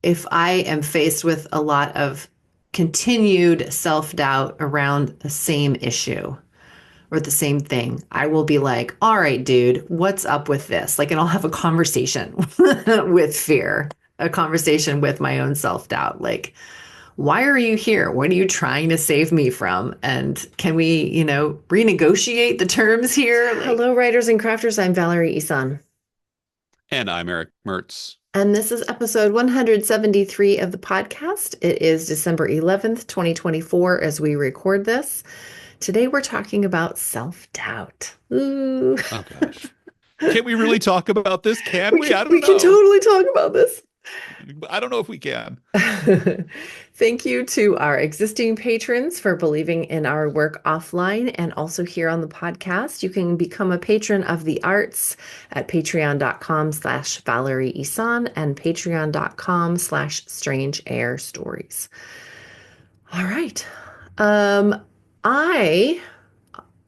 if I am faced with a lot of continued self-doubt around the same issue or the same thing, I will be like, all right, dude, what's up with this? Like, and I'll have a conversation with fear, a conversation with my own self-doubt. Like, why are you here? What are you trying to save me from? And can we, renegotiate the terms here? Like, hello, writers and crafters. I'm Valerie Isan. And I'm Eric Mertz. And this is episode 173 of the podcast. It is December 11th, 2024, as we record this. Today, we're talking about self-doubt. Ooh. Oh gosh. Can we really talk about this? Can We we? can, I we don't can know. totally talk about this. I don't know if we can. Thank you to our existing patrons for believing in our work offline and also here on the podcast. You can become a patron of the arts at patreon.com/Valerie Isan and patreon.com/Strange Air Stories. All right. I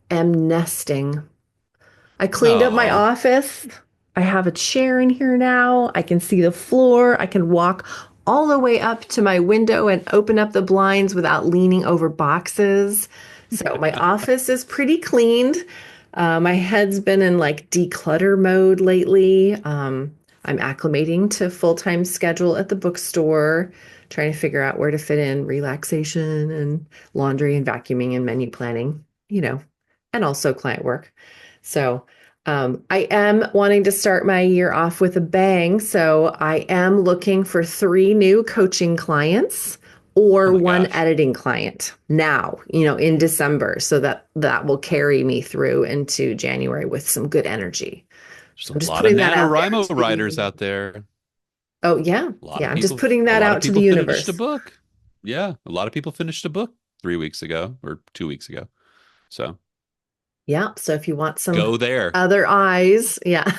am nesting. I cleaned up my Oh, office. I have a chair in here now. I can see the floor. I can walk all the way up to my window and open up the blinds without leaning over boxes. So my office is pretty cleaned. My head's been in like declutter mode lately. I'm acclimating to full-time schedule at the bookstore, trying to figure out where to fit in relaxation and laundry and vacuuming and menu planning, and also client work. So I am wanting to start my year off with a bang. So I am looking for three new coaching clients oh or my one gosh. editing client now, in December, so that will carry me through into January with some good energy. There's So I'm a just lot of putting that out there NaNoWriMo to writers the out there. Oh yeah. A lot Yeah, of I'm just people, putting a that lot of out to the people finished a universe. book. Yeah, a lot of people finished a book 3 weeks ago or 2 weeks ago. So Yeah, so if you want some go there. other eyes, yeah.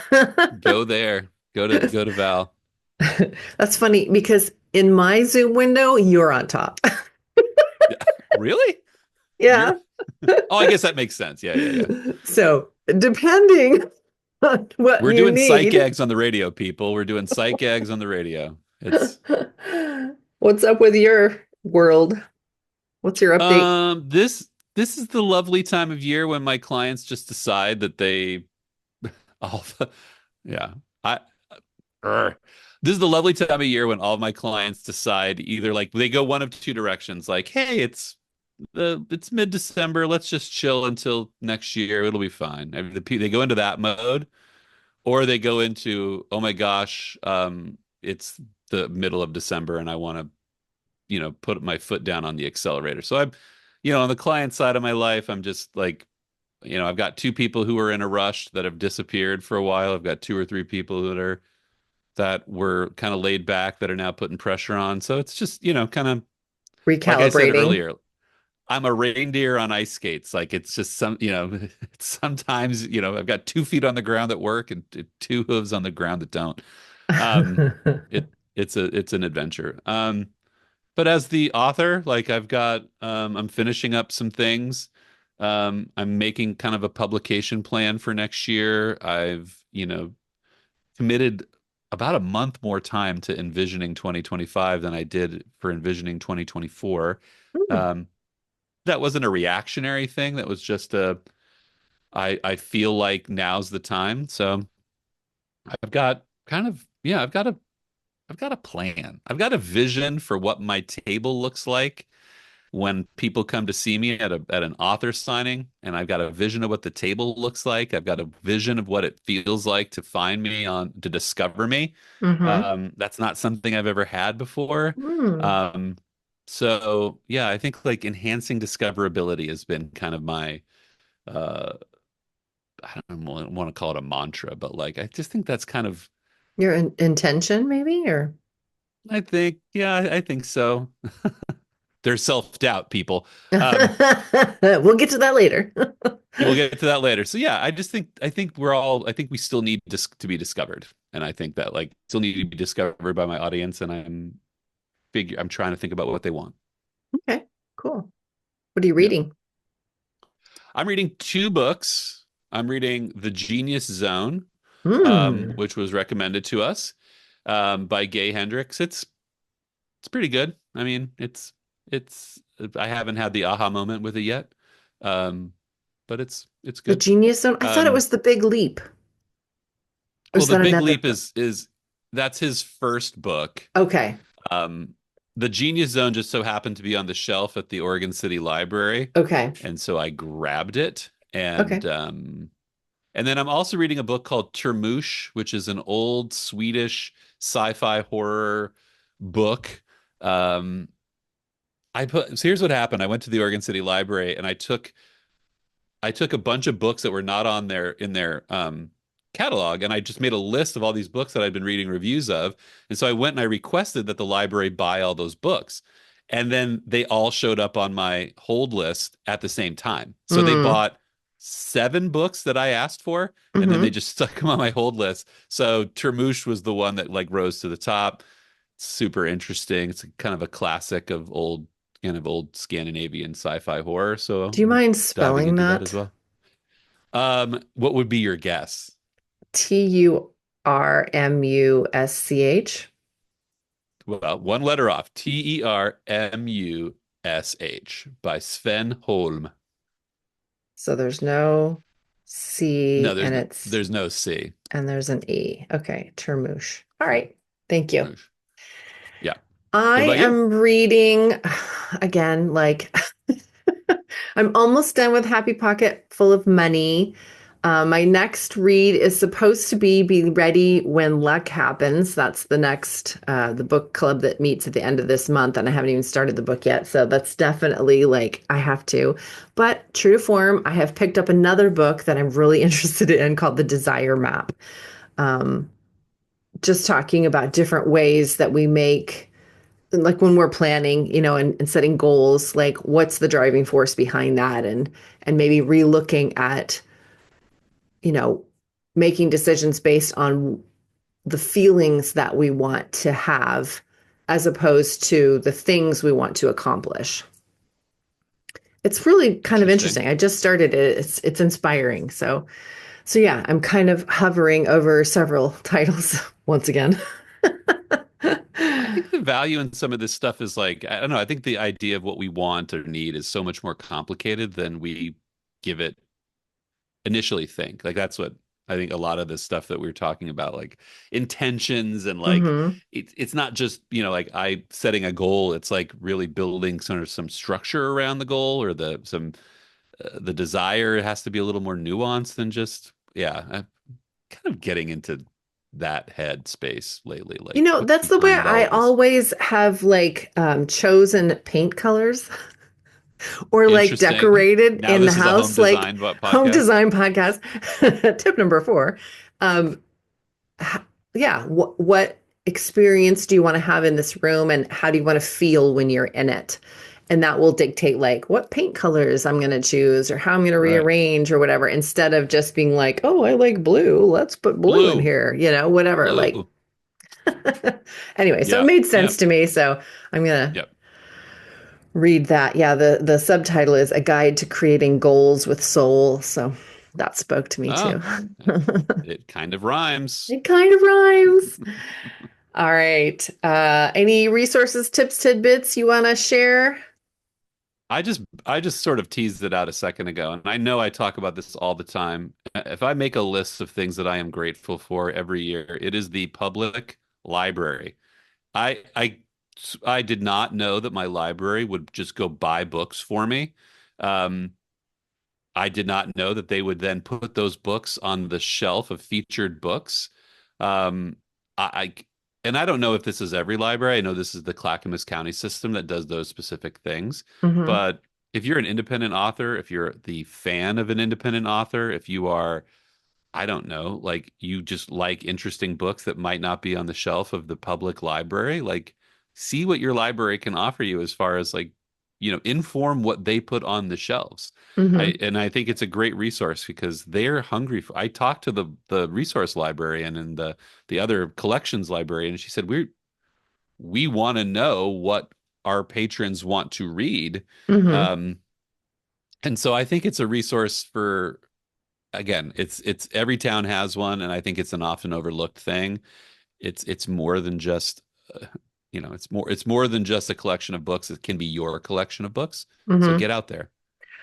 Go there. Go to Val. That's funny because in my Zoom window, you're on top. Yeah. Really? You're Yeah. Oh, I guess that makes sense. Yeah, yeah, yeah. So, depending on what We're you doing psych need, eggs on the radio, people. We're doing psych eggs on the radio. It's what's up with your world? What's your update? this is the lovely time of year when my clients just decide that they all yeah. I er. This is the lovely time of year when all of my clients decide either like they go one of two directions, like, hey, it's mid-December, let's just chill until next year, it'll be fine. I mean, they go into that mode, or they go into, oh my gosh, it's the middle of December and I want to, put my foot down on the accelerator. So I'm, on the client side of my life, I'm just like, I've got two people who are in a rush that have disappeared for a while. I've got two or three people that were kind of laid back that are now putting pressure on. So it's just, kind of like I said Recalibrating. earlier, I'm a reindeer on ice skates. Like it's just sometimes, I've got 2 feet on the ground that work and two hooves on the ground that don't. Um, it's an adventure. But as the author, like I'm finishing up some things. I'm making kind of a publication plan for next year. I've, committed about a month more time to envisioning 2025 than I did for envisioning 2024. Hmm. Um, that wasn't a reactionary thing. That was just I feel like now's the time. So I've got kind of, yeah, I've got a plan. I've got a vision for what my table looks like when people come to see me at an author signing, and I've got a vision of what the table looks like. I've got a vision of what it feels like to find me to discover me. Mm-hmm. That's not something I've ever had before. Hmm. Um, so yeah, I think like enhancing discoverability has been kind of my uh I don't want to call it a mantra, but like I just think that's kind of Your intention, maybe, or I think, yeah, I think so. There's self-doubt, people. we'll get to that later. We'll get to that later. So yeah, I think we still need to be discovered. And I think that like still need to be discovered by my audience, and I'm trying to think about what they want. Okay, cool. What are you Yeah. reading? I'm reading two books. I'm reading The Genius Zone, Hmm. which was recommended to us by Gay Hendricks. It's it's pretty good. I mean, it's I haven't had the aha moment with it yet. Um, but it's The good. Genius Zone? I thought it Um, was The Big Leap. Or well, is The that Big another Leap book? is that's his first book. Okay. Um, the Genius Zone just so happened to be on the shelf at the Oregon City Library, Okay. and so I grabbed it. Okay. And then I'm also reading a book called Termouche, which is an old Swedish sci-fi horror book. Um, so here's what happened. I went to the Oregon City Library and I took a bunch of books that were not on their in their catalog, and I just made a list of all these books that I'd been reading reviews of. And so I went and I requested that the library buy all those books. And then they all showed up on my hold list at the same time. So they Mm. bought 7 books that I asked for, and then they Hmm. just stuck them on my hold list. So Termouche was the one that like rose to the top. Super interesting. It's kind of a classic of old Scandinavian sci-fi horror. So Do you I'm mind diving spelling into that as that? well. What would be your guess? Turmusch. Well, one letter off. Termush by Sven Holm. So there's no No, C there's and no it's there's no C. and there's an E. Okay, Termouche. All right. Thank you. Termush. Yeah. What I about you? am reading again, like I'm almost done with Happy Pocket Full of Money. My next read is supposed to be Ready When Luck Happens. That's the next the book club that meets at the end of this month, and I haven't even started the book yet. So that's definitely like I have to. But true to form, I have picked up another book that I'm really interested in called The Desire Map. Um, just talking about different ways that we make like when we're planning, and setting goals, like what's the driving force behind that and maybe relooking at, you know, making decisions based on the feelings that we want to have as opposed to the things we want to accomplish. It's really kind of Interesting. interesting. I just started it. It's inspiring. So yeah, I'm kind of hovering over several titles once again. I think the value in some of this stuff is like, I don't know, I think the idea of what we want or need is so much more complicated than we give it initially think. Like that's what I think a lot of this stuff that we are talking about, like intentions and like Hmm. it's not just, like I setting a goal, it's like really building sort of some structure around the goal or the desire has to be a little more nuanced than just, yeah, I'm kind of getting into that head space lately. Like what's That's the way behind all I of this? always have like chosen paint colors or like Interesting. decorated Now in the this is a home house, like design home podcast. design podcast. Tip number 4. Um, h- yeah, what experience do you want to have in this room and how do you want to feel when you're in it? And that will dictate like what paint colors I'm going to choose or how I'm going to Right. rearrange or whatever, instead of just being like, oh, I like blue. Let's put blue in Blue. here, whatever. Like, Blue. anyway, so it Yeah. made sense Yep. to me. So I'm going to Yep. read that. Yeah, the subtitle is A Guide to Creating Goals with Soul. So that spoke to me too. Oh, it kind of rhymes. It kind of rhymes. All right. Any resources, tips, tidbits you want to share? I just sort of teased it out a second ago, and I know I talk about this all the time. If I make a list of things that I am grateful for every year, it is the public library. I I I did not know that my library would just go buy books for me. Um, I did not know that they would then put those books on the shelf of featured books. Um, I and I don't know if this is every library. I know this is the Clackamas County system that does those specific things. Hmm. But if you're an independent author, if you're the fan of an independent author, if you are, I don't know, like you just like interesting books that might not be on the shelf of the public library, like see what your library can offer you as far as like, inform what they put on the shelves. Hmm. I think it's a great resource because they're hungry for, I talked to the resource librarian and the other collections librarian, and she said, we want to know what our patrons want to read. Hmm. Um, and so I think it's a resource for, again, it's every town has one, and I think it's an often overlooked thing. It's more than just it's more than just a collection of books. It can be your collection of books. So Hmm. get out there,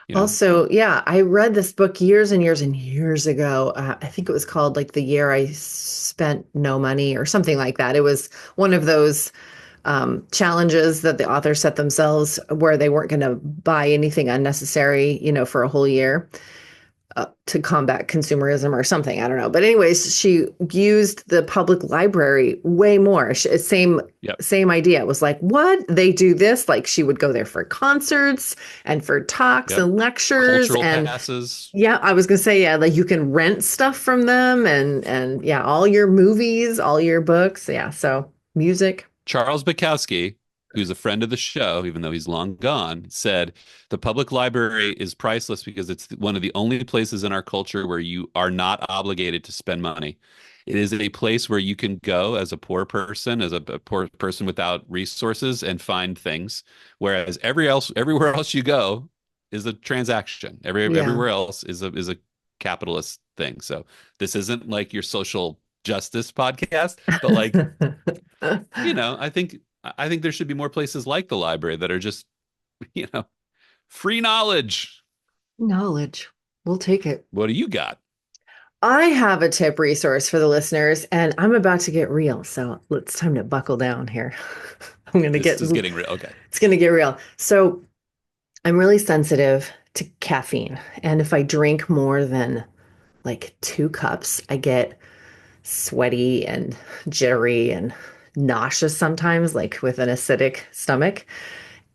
you know. Also, yeah, I read this book years and years and years ago. I think it was called like The Year I Spent No Money or something like that. It was one of those challenges that the author set themselves where they weren't going to buy anything unnecessary, for a whole year. To combat consumerism or something. I don't know. But anyways, she used the public library way more. Yep. Same idea. It was like, what? They do this? Like she would go there for concerts and for talks Yep. and lectures. Cultural And passes. yeah, I was gonna say, yeah, like you can rent stuff from them and yeah, all your movies, all your books. Yeah. So music. Charles Bukowski, who's a friend of the show, even though he's long gone, said the public library is priceless because it's one of the only places in our culture where you are not obligated to spend money. It is a place where you can go as a poor person, as a poor person without resources, and find things. Whereas everywhere else you go is a transaction. Yeah. Everywhere else is a capitalist thing. So this isn't like your social justice podcast, but like I think there should be more places like the library that are just, you know, free knowledge. Knowledge. We'll take it. What do you got? I have a tip resource for the listeners, and I'm about to get real. So it's time to buckle down here. I'm going to This get, is getting real. Okay. it's going to get real. So I'm really sensitive to caffeine. And if I drink more than like 2 cups, I get sweaty and jittery and nauseous sometimes, like with an acidic stomach.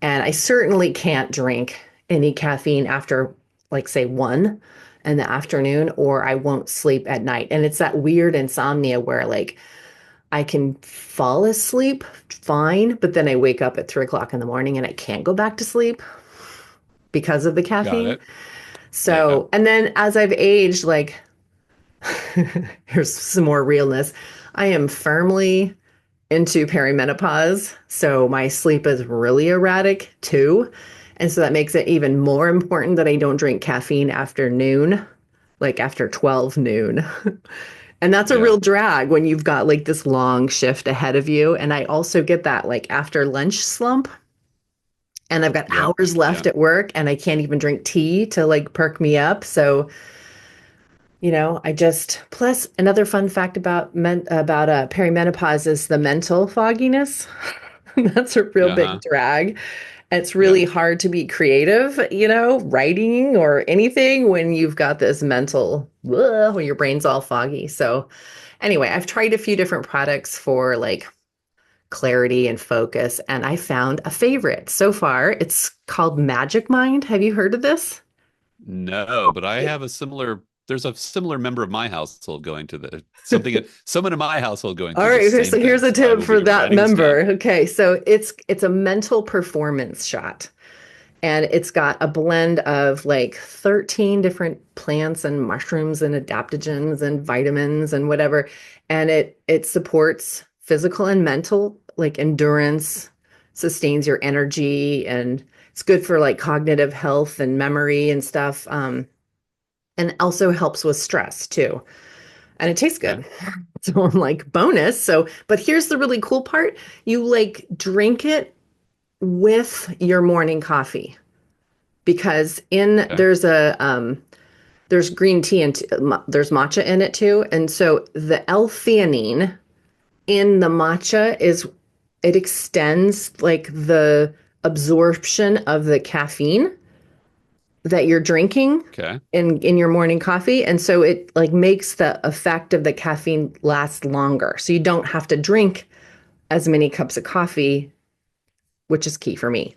And I certainly can't drink any caffeine after, like, say, 1 in the afternoon, or I won't sleep at night. And it's that weird insomnia where, like, I can fall asleep fine, but then I wake up at 3 o'clock in the morning and I can't go back to sleep because of the Got caffeine. it. Yeah. So, and then as I've aged, like, here's some more realness. I am firmly into perimenopause. So my sleep is really erratic too. And so that makes it even more important that I don't drink caffeine after noon, like after 12 noon. And that's a Yeah. real drag when you've got like this long shift ahead of you. And I also get that like after lunch slump. And I've got Yep. hours left Yeah. at work and I can't even drink tea to like perk me up. So plus another fun fact about perimenopause is the mental fogginess. That's a real big Uh-huh. drag. It's Yeah. really hard to be creative, writing or anything when you've got this mental, when your brain's all foggy. So anyway, I've tried a few different products for like clarity and focus, and I found a favorite so far. It's called Magic Mind. Have you heard of this? No, but there's a similar member of my household going to someone in my household going All through the right, same so thing. here's a So I tip will be for that writing this down. member. Okay, so it's a mental performance shot. And it's got a blend of like 13 different plants and mushrooms and adaptogens and vitamins and whatever. And it supports physical and mental like endurance, sustains your energy, and it's good for like cognitive health and memory and stuff. And also helps with stress too. And it tastes Okay. good. So I'm like, bonus. So, but here's the really cool part. You like drink it with your morning coffee because in Okay. there's green tea and there's matcha in it too. And so the L-theanine in the matcha it extends like the absorption of the caffeine that you're drinking Okay. in your morning coffee, and so it like makes the effect of the caffeine last longer, so you don't have to drink as many cups of coffee, which is key for me.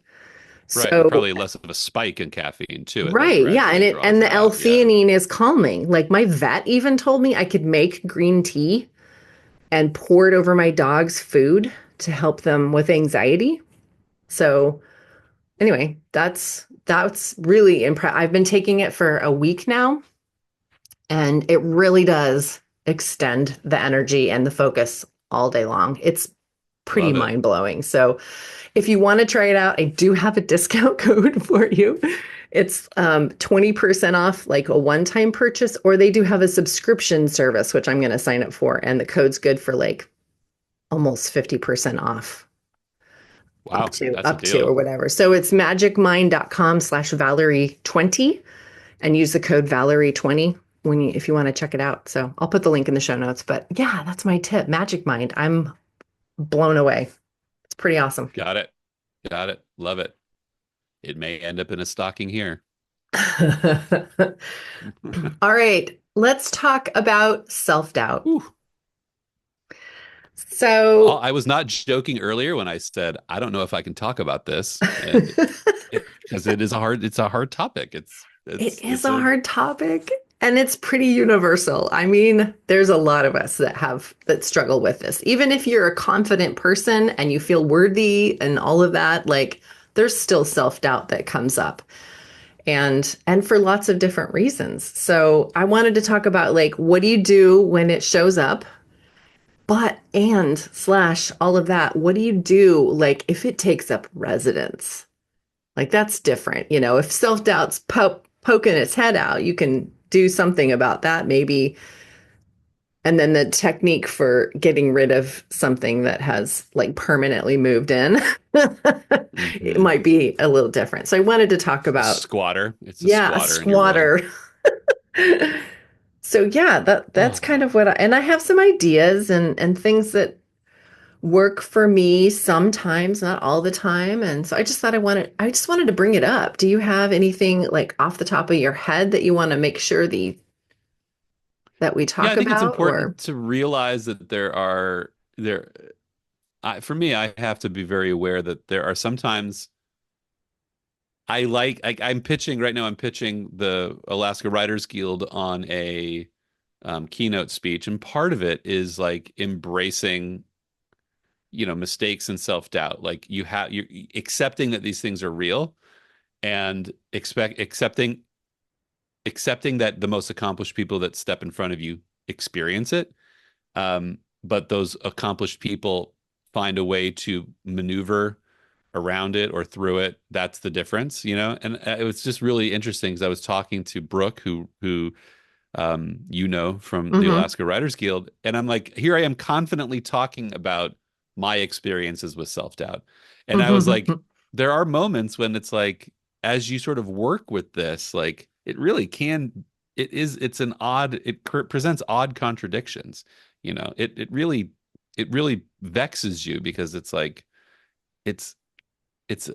Right. And So probably less of a spike in caffeine too. It like right, yeah, and gradually it draws and the it out. Yeah. L-theanine is calming. Like my vet even told me I could make green tea and pour it over my dog's food to help them with anxiety. So anyway, that's really I've been taking it for a week now, and it really does extend the energy and the focus all day long. It's pretty Love it. mind-blowing. So if you want to try it out, I do have a discount code for you. It's 20% off like a one-time purchase, or they do have a subscription service, which I'm going to sign up for. And the code's good for like almost 50% off. Wow, that's a up to or deal. whatever. So it's magicmind.com/Valerie20 and use the code Valerie20 if you want to check it out. So I'll put the link in the show notes. But yeah, that's my tip. Magic Mind. I'm blown away. It's pretty awesome. Got it. Got it. Love it. It may end up in a stocking here. All right, let's talk about self-doubt. Whew. So I was not joking earlier when I said I don't know if I can talk about this, and because it's a hard topic. it is It's a a hard topic and it's pretty universal. I mean, there's a lot of us that struggle with this. Even if you're a confident person and you feel worthy and all of that, like there's still self-doubt that comes up. And for lots of different reasons. So, I wanted to talk about like what do you do when it shows up? But and slash all of that, what do you do like if it takes up residence? Like that's different. If self-doubt's poking its head out, you can do something about that maybe. And then the technique for getting rid of something that has like permanently moved in, it mhm. might be a little different. So I wanted to talk A about, squatter. It's a yeah, a squatter in your room. squatter. So yeah, that's kind of Oh, what and I have some ideas and things that work for me sometimes, not all the time. And so I just wanted to bring it up. Do you have anything like off the top of your head that you want to make sure that we yeah, I talk think it's about or important to realize that there. For me, I have to be very aware that there are sometimes I'm pitching right now. I'm pitching the Alaska Writers Guild on a keynote speech, and part of it is like embracing, mistakes and self-doubt. Like you're accepting that these things are real and accepting that the most accomplished people that step in front of you experience it. But those accomplished people find a way to maneuver around it or through it. That's the difference, And it was just really interesting because I was talking to Brooke, who from the mm-hmm, Alaska Writers Guild, and I'm like, here I am confidently talking about my experiences with self-doubt, and I was like, mm-hmm, there are moments when it's like, as you sort of work with this, like it really can, it's an odd, presents odd contradictions, it really vexes you because it's like it's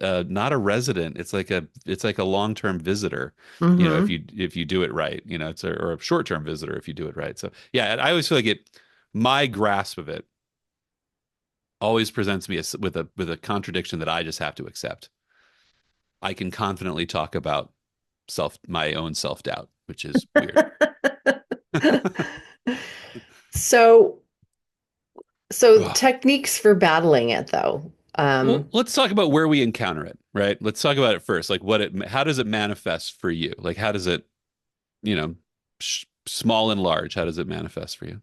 not a resident. It's like a long-term visitor, mm-hmm. if you do it right. Or a short-term visitor if you do it right. So yeah, I always feel like my grasp of it always presents me with a contradiction that I just have to accept. I can confidently talk about my own self-doubt, which is weird. So so Ugh. techniques for battling it though. Well, let's talk about where we encounter it, right? Let's talk about it first. Like how does it manifest for you? Like how does it, you know, small and large, how does it manifest for you?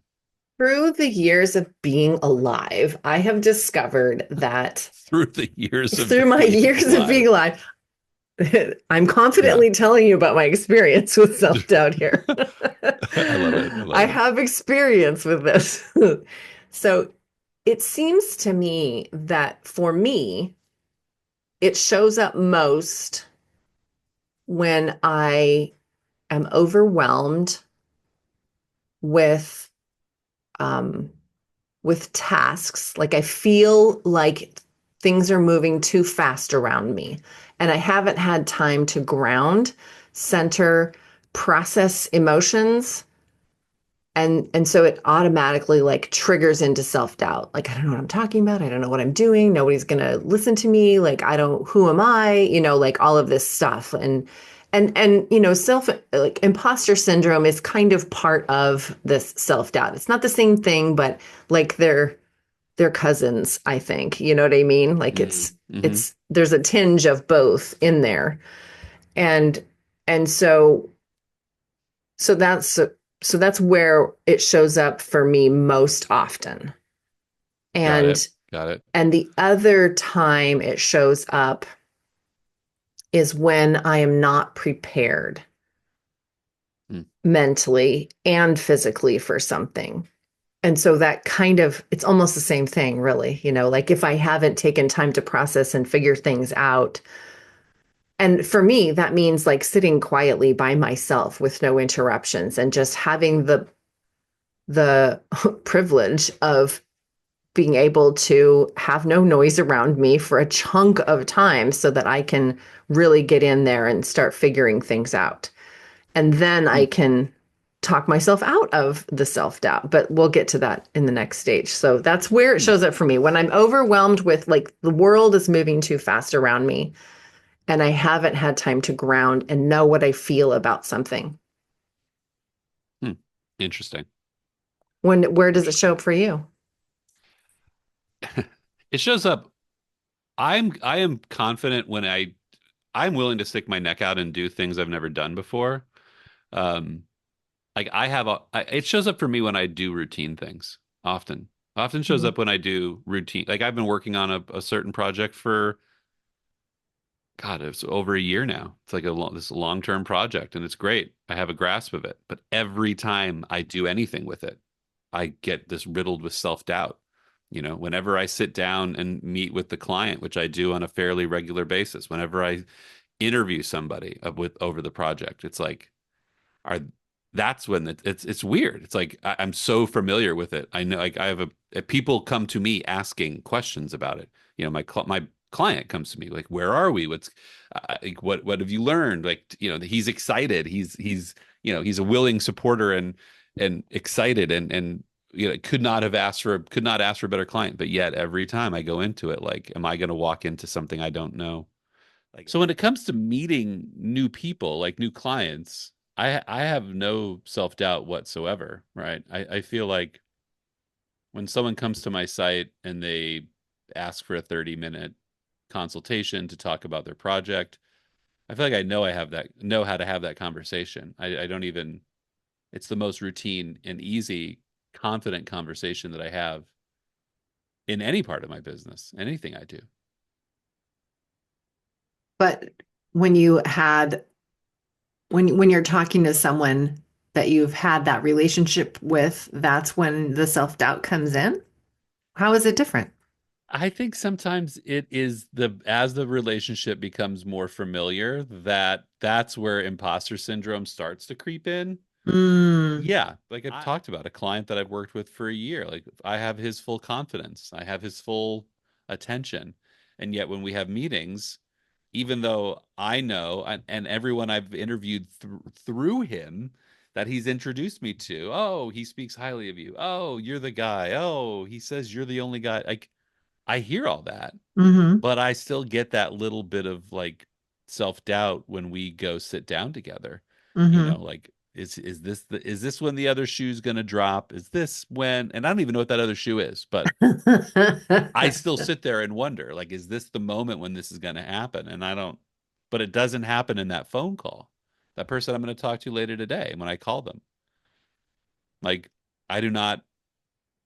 Through the years of being alive, I have discovered that Through the years of through my being years of being alive. alive, I'm Yeah. confidently telling you about my experience with self-doubt here. I love it. I I love it. have experience with this. So it seems to me that for me, it shows up most when I am overwhelmed with um, with tasks. Like I feel like things are moving too fast around me, and I haven't had time to ground, center, process emotions. And so it automatically like triggers into self-doubt. Like I don't know what I'm talking about. I don't know what I'm doing. Nobody's going to listen to me. Like I don't who am I? Like all of this stuff. And self like imposter syndrome is kind of part of this self-doubt. It's not the same thing, but like they're cousins, I think. You know what I mean? Like Mm-hmm. it's there's a tinge of both in there. And and so that's where it shows up for me most often. Got And it. Got it. and the other time it shows up is when I am not prepared Mm. mentally and physically for something. And so that kind of, it's almost the same thing, really. Like if I haven't taken time to process and figure things out. And for me, that means like sitting quietly by myself with no interruptions and just having the privilege of being able to have no noise around me for a chunk of time so that I can really get in there and start figuring things out. And then I can talk myself out of the self-doubt, but we'll get to that in the next stage. So that's where it shows up for me when I'm overwhelmed with like the world is moving too fast around me and I haven't had time to ground and know what I feel about something. Hmm. Interesting. Where does it show Interesting. up for you? It shows up. I am confident when I'm willing to stick my neck out and do things I've never done before. Um, like it shows up for me when I do routine things often. Often shows Mhm. up when I do routine. Like I've been working on a certain project for God, it's over a year now. It's like this long-term project, and it's great. I have a grasp of it. But every time I do anything with it, I get this riddled with self-doubt. Whenever I sit down and meet with the client, which I do on a fairly regular basis, whenever I interview somebody with over the project, it's like are that's when it's weird. It's like I'm so familiar with it. I know, like I have people come to me asking questions about it. My client comes to me like, "Where are we? Like, what have you learned?" Like, he's excited. He's a willing supporter and excited and could not ask for a better client. But yet every time I go into it, like, am I going to walk into something I don't know? So when it comes to meeting new people, like new clients, I have no self-doubt whatsoever, right? I feel like when someone comes to my site and they ask for a 30-minute consultation to talk about their project, I feel like know how to have that conversation. I don't even, it's the most routine and easy, confident conversation that I have in any part of my business, anything I do. But when you had when you're talking to someone that you've had that relationship with, that's when the self-doubt comes in. How is it different? I think sometimes it is as the relationship becomes more familiar, that's where imposter syndrome starts to creep in. Mm, Yeah, like I've talked about a client that I've worked with for a year. Like I have his full confidence, I have his full attention. And yet when we have meetings, even though I know and everyone I've interviewed through him that he's introduced me to, oh, he speaks highly of you. Oh, you're the guy. Oh, he says you're the only guy. Like I hear all that, hmm but I still get that little bit of like self-doubt when we go sit down together. hmm Like is this when the other shoe's gonna drop? Is this when, and I don't even know what that other shoe is, but I still sit there and wonder, like, is this the moment when this is gonna happen? And I don't, but it doesn't happen in that phone call. That person I'm gonna talk to later today when I call them. Like I do not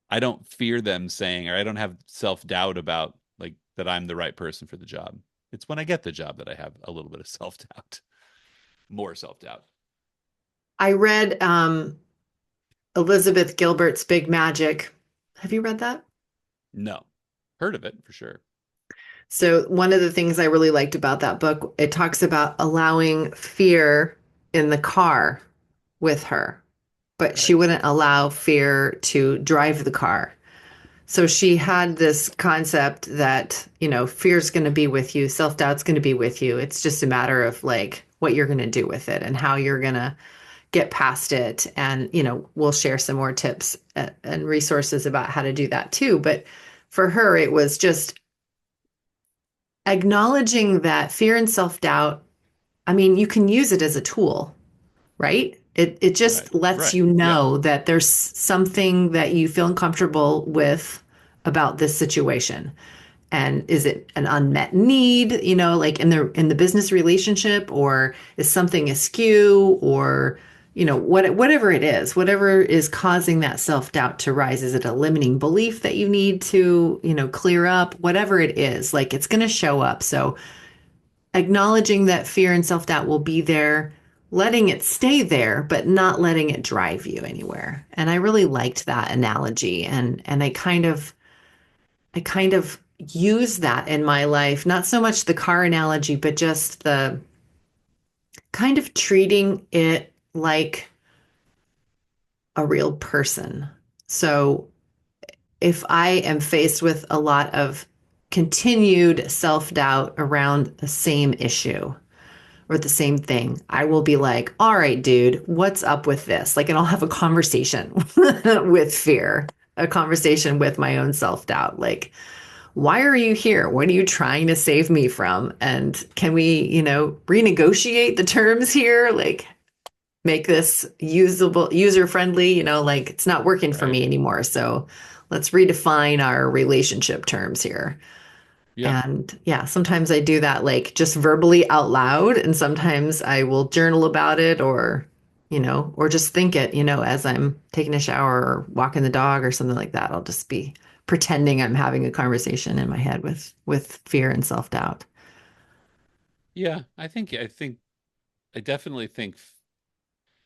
I don't fear them saying, or I don't have self-doubt about like that I'm the right person for the job. It's when I get the job that I have a little bit of self-doubt, more self-doubt. I read Elizabeth Gilbert's Big Magic. Have you read that? No. Heard of it for sure. So one of the things I really liked about that book, it talks about allowing fear in the car with her, but she Right. wouldn't allow fear to drive the car. So she had this concept that, fear's going to be with you, self-doubt's going to be with you. It's just a matter of like what you're going to do with it and how you're going to get past it. And, we'll share some more tips and resources about how to do that too. But for her, it was just acknowledging that fear and self-doubt, I mean, you can use it as a tool, right? It Right. just lets Right. you Yeah. know that there's something that you feel uncomfortable with about this situation. And is it an unmet need, like in the business relationship, or is something askew, or whatever it is, whatever is causing that self-doubt to rise? Is it a limiting belief that you need to, clear up? Whatever it is, like it's going to show up. So acknowledging that fear and self-doubt will be there, letting it stay there, but not letting it drive you anywhere. And I really liked that analogy. And I kind of use that in my life, not so much the car analogy, but just the kind of treating it like a real person. So if I am faced with a lot of continued self doubt around the same issue or the same thing, I will be like, all right, dude, what's up with this? Like, and I'll have a conversation with fear, a conversation with my own self doubt. Like, why are you here? What are you trying to save me from? And can we, renegotiate the terms here? Like, make this usable, user friendly, like it's not working for Right. me anymore. So let's redefine our relationship terms here. Yep. And yeah, sometimes I do that like just verbally out loud, and sometimes I will journal about it or just think it, as I'm taking a shower or walking the dog or something like that. I'll just be pretending I'm having a conversation in my head with fear and self-doubt. Yeah, I definitely think,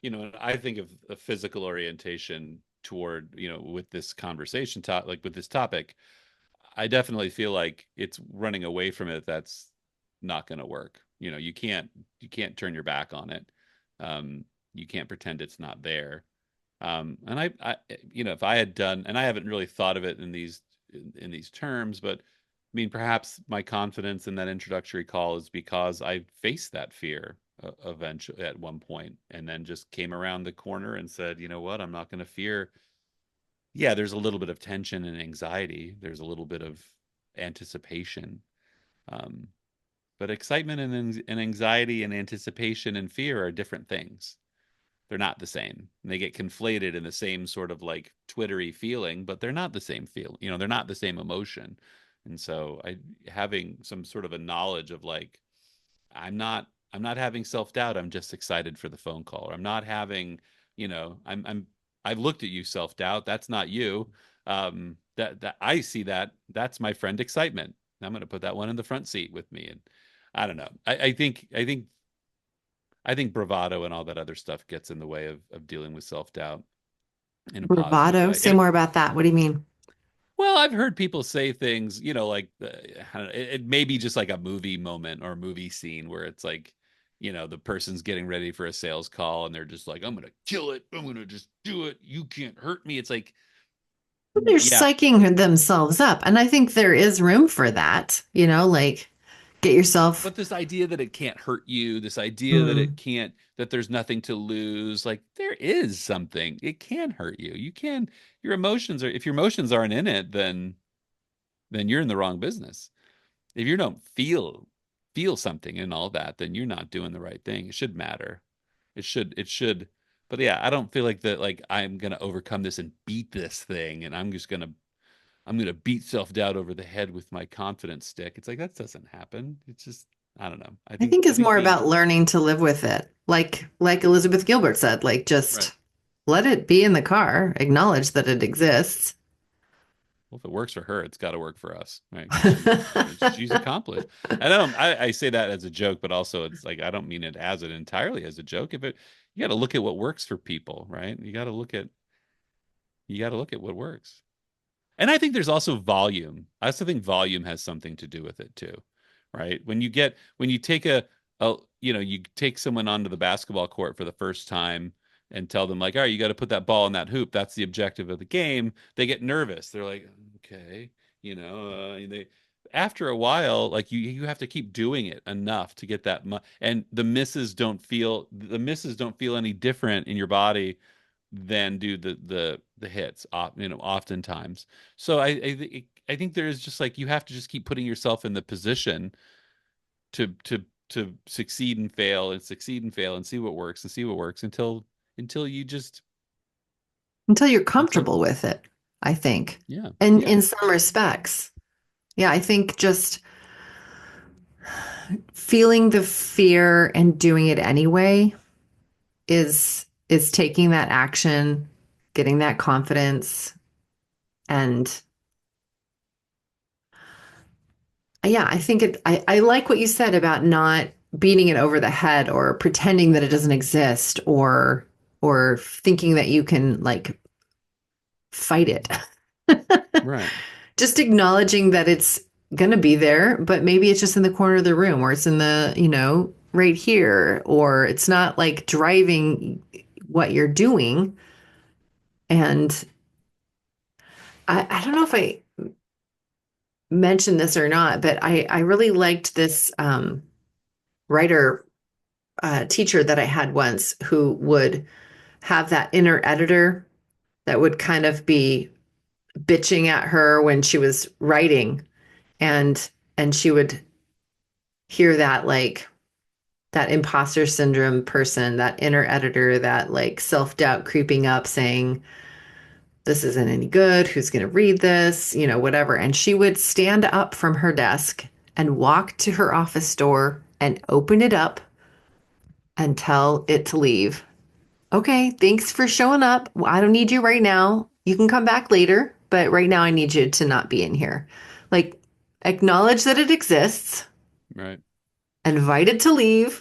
I think of a physical orientation toward, with this conversation like with this topic. I definitely feel like it's running away from it. That's not going to work. You can't turn your back on it. You can't pretend it's not there. And if I had done, and I haven't really thought of it in these terms, but I mean, perhaps my confidence in that introductory call is because I faced that fear eventually at one point, and then just came around the corner and said, you know what, I'm not going to fear. Yeah, there's a little bit of tension and anxiety. There's a little bit of anticipation. Um, but excitement and anxiety and anticipation and fear are different things. They're not the same. And they get conflated in the same sort of like twittery feeling, but they're not the same feel. They're not the same emotion. And so I having some sort of a knowledge of like, I'm not having self-doubt. I'm just excited for the phone call. Or I'm not having, I've looked at you self-doubt. That's not you. That I see that. That's my friend excitement. I'm going to put that one in the front seat with me. And I don't know. I think bravado and all that other stuff gets in the way of dealing with self-doubt in a positive Bravado. way. Say more about that. What do you mean? Well, I've heard people say things, like I don't know, it may be just like a movie moment or a movie scene where it's like, the person's getting ready for a sales call and they're just like, I'm gonna kill it. I'm gonna just do it. You can't hurt me. It's like, They're yeah, psyching themselves up. And I think there is room for that, like get yourself. but this idea that it can't hurt you, this idea that Hmm. it can't, that there's nothing to lose, like there is something. It can hurt you. Your emotions are, if your emotions aren't in it, then you're in the wrong business. If you don't feel something and all that, then you're not doing the right thing. It should matter. It should. But yeah, I don't feel like that like I'm gonna overcome this and beat this thing and I'm gonna beat self-doubt over the head with my confidence stick. It's like that doesn't happen. It's just I don't know. I I think think I it's think more being about learning to live with it. Like Elizabeth Gilbert said, like right. just let it be in the car, acknowledge that it exists. Well, if it works for her, it's got to work for us, right? Because she's accomplished. And I say that as a joke, but also it's like I don't mean it as it entirely as a joke. If it, you got to look at what works for people, right? You got to look at what works. And I think there's also volume. I also think volume has something to do with it too, right? When you take you take someone onto the basketball court for the first time and tell them like, all right, you got to put that ball in that hoop. That's the objective of the game. They get nervous. They're like, okay, they after a while, like you have to keep doing it enough to get and the misses don't feel any different in your body than do the hits, oftentimes. So I think there is just like you have to just keep putting yourself in the position to succeed and fail and succeed and fail and see what works and see what works until you just Until you're until comfortable with it, I think. yeah, And yeah. in some respects, yeah, I think just feeling the fear and doing it anyway is taking that action, getting that confidence, and yeah, I think I like what you said about not beating it over the head or pretending that it doesn't exist or thinking that you can like fight it. Right. Just acknowledging that it's going to be there, but maybe it's just in the corner of the room or it's in the, right here, or it's not like driving what you're doing. And I don't know if I mentioned this or not, but I really liked this writer teacher that I had once who would have that inner editor that would kind of be bitching at her when she was writing and she would hear that like that imposter syndrome person, that inner editor, that like self-doubt creeping up saying this isn't any good, who's going to read this, whatever. And she would stand up from her desk and walk to her office door and open it up and tell it to leave. Okay, thanks for showing up. Well, I don't need you right now. You can come back later, but right now I need you to not be in here. Like, acknowledge that it exists, Right. invite it to leave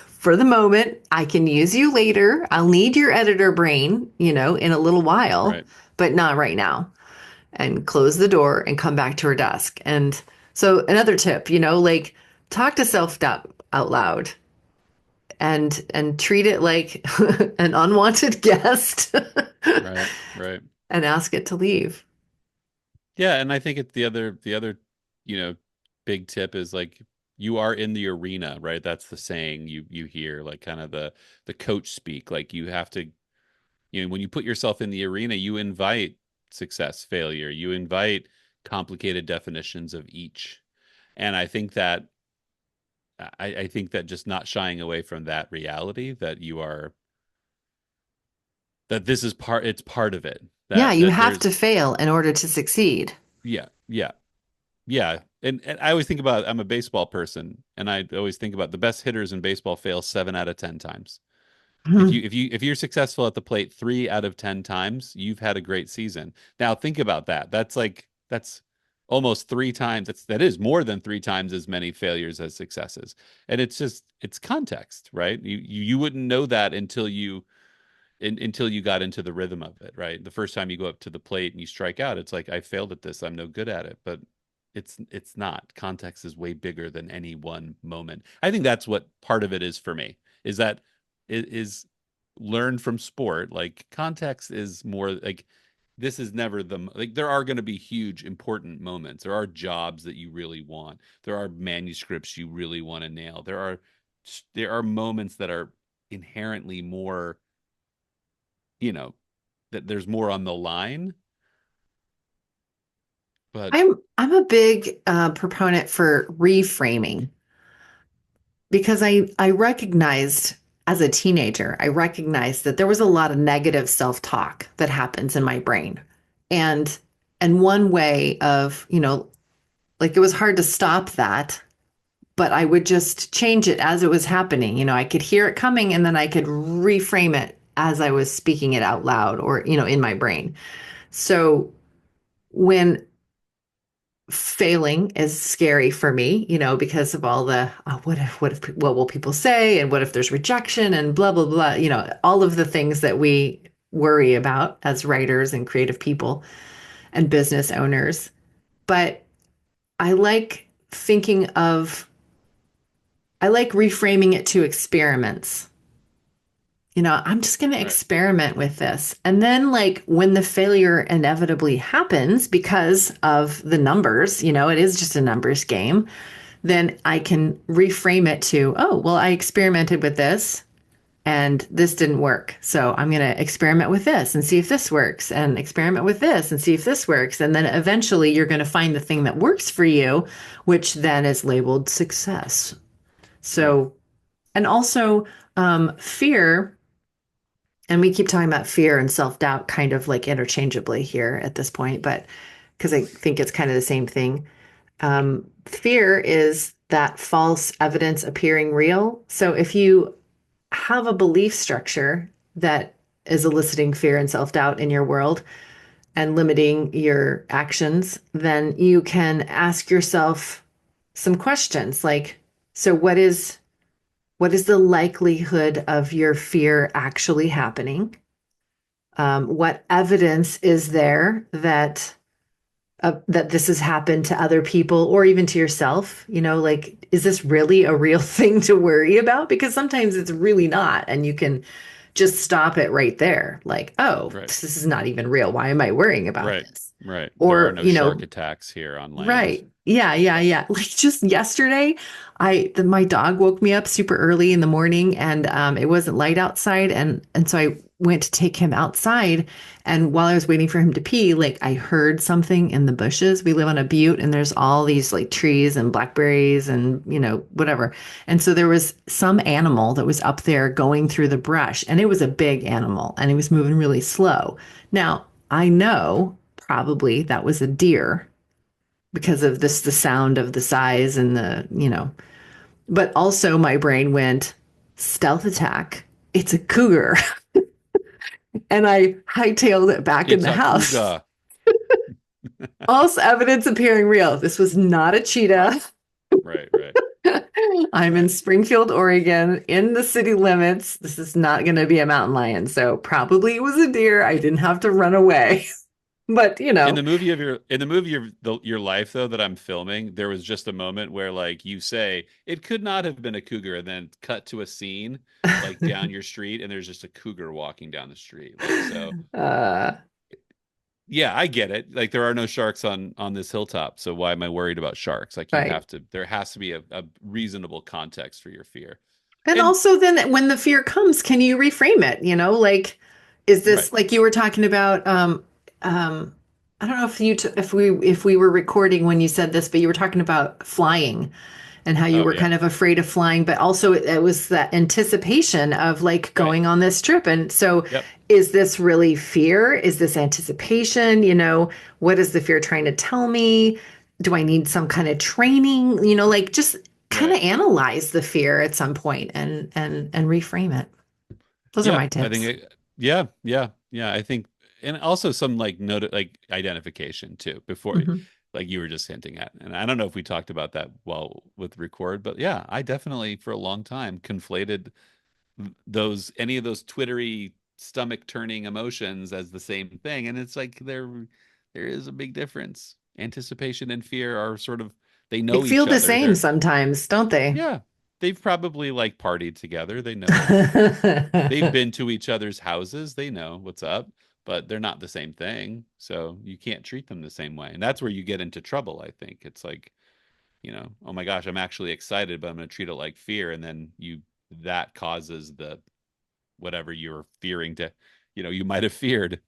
for the moment. I can use you later. I'll need your editor brain, in a little while, Right. but not right now. And close the door and come back to her desk. And so, another tip, like talk to self doubt out loud and treat it like an unwanted guest Right. Right. and ask it to leave. Yeah, and I think it's the other, you know, big tip is like you are in the arena, right? That's the saying you hear, like kind of the coach speak. Like you have to, when you put yourself in the arena, you invite success, failure, you invite complicated definitions of each. And I think that just not shying away from that reality that that this is it's part of it. Yeah, That you that have there's to fail in order to succeed. yeah, yeah. Yeah, and I always think about I'm a baseball person, and I always think about the best hitters in baseball fail 7 out of 10 times. Mhm. If you're successful at the plate 3 out of 10 times, you've had a great season. Now think about that. That's almost 3 times. That is more than 3 times as many failures as successes. And it's context, right? You wouldn't know that until you got into the rhythm of it, right? The first time you go up to the plate and you strike out, it's like I failed at this. I'm no good at it. But it's not. Context is way bigger than any one moment. I think that's what part of it is for me. Is that it is learned from sport. Like context is more like this is never like there are going to be huge important moments. There are jobs that you really want. There are manuscripts you really want to nail. There are moments that are inherently more you know that there's more on the line, but I'm a big proponent for reframing because I recognized as a teenager, I recognized that there was a lot of negative self-talk that happens in my brain. And and one way of, like it was hard to stop that, but I would just change it as it was happening. I could hear it coming and then I could reframe it as I was speaking it out loud or, in my brain. So when failing is scary for me, because of all the what will people say and what if there's rejection and blah blah blah, all of the things that we worry about as writers and creative people and business owners. But I like thinking of I like reframing it to experiments. I'm just going to right, experiment with this. And then, like, when the failure inevitably happens because of the numbers, it is just a numbers game, then I can reframe it to, oh, well, I experimented with this and this didn't work. So I'm going to experiment with this and see if this works, and experiment with this and see if this works. And then eventually you're going to find the thing that works for you, which then is labeled success. right, So, and also fear. And we keep talking about fear and self doubt kind of like interchangeably here at this point, but because I think it's kind of the same thing. Fear is that false evidence appearing real. So if you have a belief structure that is eliciting fear and self doubt in your world and limiting your actions, then you can ask yourself some questions like, so what is What is the likelihood of your fear actually happening? What evidence is there that this has happened to other people or even to yourself? Like, is this really a real thing to worry about? Because sometimes it's really not, and you can just stop it right there. Like, oh, Right. this is not even real. Why am I worrying about Right. this? Right. There are Or, no shark attacks here on land. right. Yeah, yeah, yeah. Like just yesterday, my dog woke me up super early in the morning, and it wasn't light outside, and so I went to take him outside, and while I was waiting for him to pee, like I heard something in the bushes. We live on a butte, and there's all these like trees and blackberries and whatever. And so there was some animal that was up there going through the brush, and it was a big animal, and it was moving really slow. Now, I know probably that was a deer because of this, the sound of the size and but also my brain went stealth attack. It's a cougar. And I hightailed it back in It's the a house. cougar. False evidence appearing real. This was not a Right. cheetah. Right. Right. I'm in Right. Springfield, Oregon, in the city limits. This is not going to be a mountain lion. So probably it was a deer. I didn't have to run away. But, In the movie of your life though that I'm filming, there was just a moment where like you say it could not have been a cougar, and then cut to a scene like down your street, and there's just a cougar walking down the street. Like so, uh, yeah, I get it. Like there are no sharks on this hilltop, so why am I worried about sharks? Like right. there has to be a reasonable context for your fear. And And also, then when the fear comes, can you reframe it? Like, is right. this like you were talking about? Um, I don't know if if we were recording when you said this, but you were talking about flying and how you Oh were yeah. kind of afraid of flying, but also it was that anticipation of like Right. going on this trip. And so, Yep. is this really fear? Is this anticipation? What is the fear trying to tell me? Do I need some kind of training? Like just kind of Right. analyze the fear at some point and reframe it. Those are Yeah, my I think tips. yeah, yeah, yeah. I think, and also some like note like identification too before, Hmm. like you were just hinting at. And I don't know if we talked about that while with record, but yeah, I definitely for a long time conflated those any of those twittery stomach turning emotions as the same thing, and it's like there is a big difference. Anticipation and fear are sort of they They know feel each the other. same sometimes, don't they? Yeah, they've probably like partied together. They know they've been to each other's houses. They know what's up, but they're not the same thing. So you can't treat them the same way. And that's where you get into trouble, I think. It's like, oh my gosh, I'm actually excited, but I'm going to treat it like fear. And then that causes the whatever you're fearing to, you might have feared.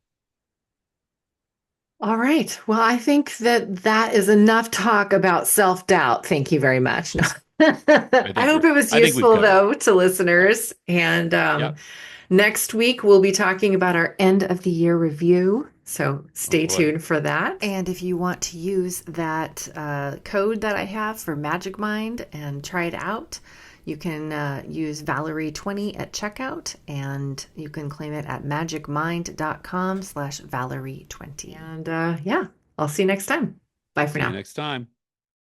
All right. Well, I think that is enough talk about self-doubt. Thank you very much. No. I hope it was I think we've useful, covered it. though, to Yeah. listeners. And Yeah. next week, we'll be talking about our end of the year review. So Oh stay boy. tuned for that. And if you want to use that code that I have for Magic Mind and try it out, you can use Valerie20 at checkout, and you can claim it at magicmind.com/Valerie20. And yeah, I'll see you next time. Bye for See you now. next time.